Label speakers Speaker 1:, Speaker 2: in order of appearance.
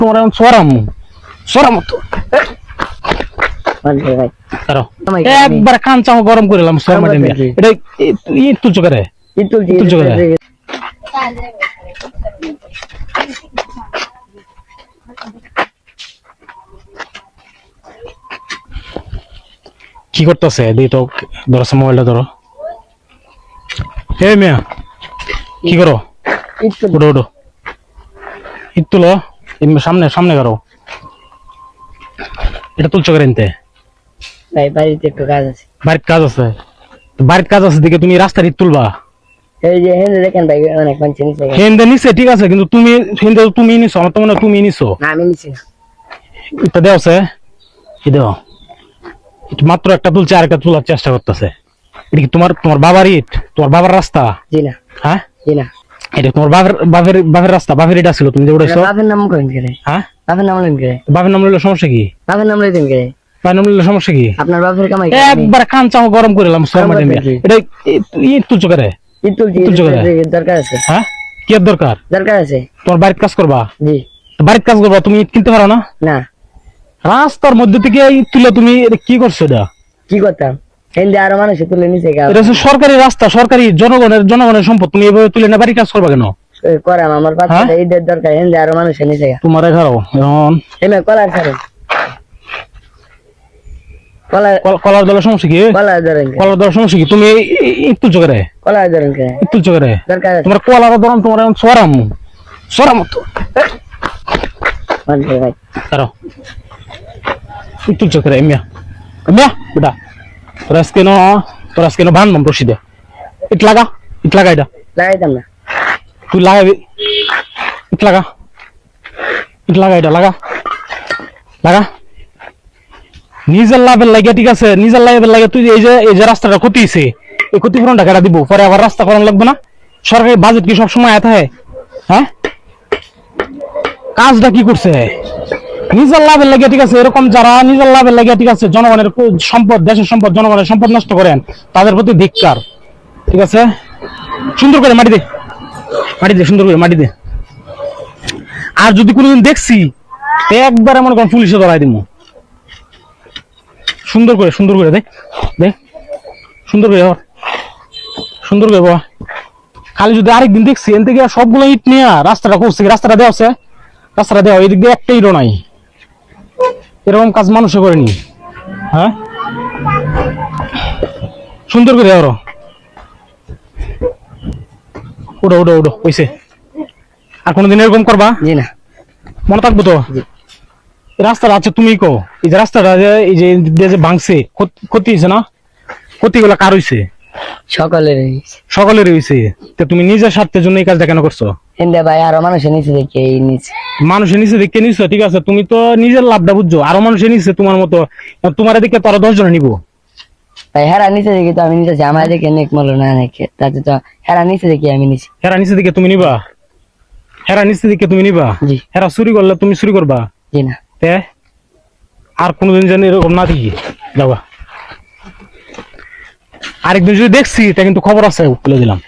Speaker 1: তোমার এখন সরাম তো একবার কান চাও গরম করে এলাম এটা ঈদ তুলছো করে কি করতেছে দি তো ধরো মোবাইলটা ধরো হে মিয়া কি করো উঠো উঠো ঈদ তুলো সামনে সামনে করো এটা তুলছো করে নিতে
Speaker 2: বাড়িতে একটু কাজ আছে
Speaker 1: বাড়ির কাজ আছে দিকে তুমি রাস্তার ঈদ তুলবা
Speaker 2: এই যে হেন্দে দেখেন ভাই অনেক মানুষ নিছে
Speaker 1: হেন্দে নিছে ঠিক আছে কিন্তু তুমি নিছো আমার তো মনে হয় তুমি নিছো
Speaker 2: না আমি নিছি না
Speaker 1: এটা দেওছে কি দেও এটা মাত্র একটা তুলছে আর একটা তোলার চেষ্টা করতেছে এটা কি তোমার বাবার ঈদ তোমার বাবার রাস্তা
Speaker 2: জি না
Speaker 1: হ্যাঁ
Speaker 2: জি না
Speaker 1: এটা তোমার বাবার রাস্তা বাবার এটা ছিল তুমি যে উড়াইছো
Speaker 2: বাবার নাম কইন করে
Speaker 1: হ্যাঁ
Speaker 2: বাবার নাম লইন করে
Speaker 1: বাবার নাম লইলে সমস্যা কি
Speaker 2: বাবার নাম লইন করে
Speaker 1: বাবার নাম লইলে সমস্যা কি
Speaker 2: আপনার বাবার কামাই
Speaker 1: একবার কান চাও গরম করে এলাম এটা ঈদ তুলছো করে
Speaker 2: ঈদ তুলছি দরকার আছে
Speaker 1: হ্যাঁ কি দরকার
Speaker 2: আছে
Speaker 1: তোমার বাড়ির কাজ করবা
Speaker 2: জি
Speaker 1: বাড়ির কাজ করবা তুমি ঈদ কিনতে পারো না
Speaker 2: না
Speaker 1: রাস্তার মধ্যে থেকে ঈদ তুলে তুমি এটা কি করছো এটা
Speaker 2: কি করতাম হেন্দে আরো মানুষ তুলে নিছে
Speaker 1: এটা হচ্ছে সরকারি রাস্তা সরকারি জনগণের সম্পদ তুমি এভাবে তুলে না বাড়ির কাজ করবা কেন
Speaker 2: করাম আমার বাচ্চাটা ঈদের দরকার হেন্দে আরো মানুষ নিছে
Speaker 1: তোমার এখানেও এখন
Speaker 2: এমে কলার ছাড়েন
Speaker 1: কলার দলের সমস্যা কি কলার দলের সমস্যা কি তুমি ঈদ তুলছো করে
Speaker 2: কলার ধরেন কে
Speaker 1: ঈদ তুলছো করে
Speaker 2: দরকার আছে
Speaker 1: তোমার কলার ধরন তোমার এখন সরাম তো
Speaker 2: ভাই
Speaker 1: কারো ঈদ তুলছো করে এমিয়া বেটা তোর আজকে বান্ধব রশিদে ইট লাগা এটা
Speaker 2: লাগাইতাম না
Speaker 1: তুই লাগাবি ইট লাগা এটা লাগা নিজের লাভের লাগে ঠিক আছে নিজের লাভের লাগে তুই এই যে রাস্তাটা ক্ষতি হয়েছে এই ক্ষতিপূরণ টাকাটা দিব পরে আবার রাস্তা করানো লাগবে না সরকারি বাজেট কি সবসময় আয় থাকে হ্যাঁ কাজটা কি করছে নিজের লাভের লাগে ঠিক আছে এরকম যারা নিজের লাভের লাগে ঠিক আছে জনগণের সম্পদ দেশের সম্পদ জনগণের সম্পদ নষ্ট করেন তাদের প্রতি ধিক্কার ঠিক আছে সুন্দর করে মাটি দে সুন্দর করে মাটি দে আর যদি কোনোদিন দেখছি একবার মনে করেন পুলিশে ধরাই দিব সুন্দর করে দে সুন্দর করে বাবা খালি যদি আরেকদিন দেখছি এন থেকে সবগুলো ইট নিয়ে রাস্তাটা করছি রাস্তাটা দেওয়া এদিক দিয়ে একটা ইটও নাই এরকম কাজ মানুষে করেনি হ্যাঁ সুন্দর করে আরো উঠো কইছে আর কোনোদিন এরকম করবা
Speaker 2: জি না
Speaker 1: মনে থাকবো তো রাস্তাটা আছে তুমি কো এই যে রাস্তাটা এই যে ভাঙছে ক্ষতি হয়েছে না ক্ষতিগুলো কার হয়েছে সকলের হয়েছে তো তুমি নিজের স্বার্থের জন্য এই কাজটা কেন করছো
Speaker 2: ভাই আরো মানুষের নিচে
Speaker 1: দেখে নিছো ঠিক আছে তুমি তো নিজের লাভটা বুঝছো আরো মানুষের নিচে তোমার মতো তোমার এদিকে তো আরো 10 জন নিবো
Speaker 2: ভাই হেরা নিচে দেখি তো আমি নিচে আমার দিকে নেক মলো না নাকি তাতে তো হেরা নিচে দেখি আমি নিচে
Speaker 1: হেরা নিচে দিকে তুমি নিবা
Speaker 2: জি
Speaker 1: হেরা চুরি করলে তুমি চুরি করবা
Speaker 2: জি না
Speaker 1: আর কোনোদিন জানি এরকম না দেখি যাবা আরেকদিন যদি দেখছি তা কিন্তু খবর আছে বলে দিলাম।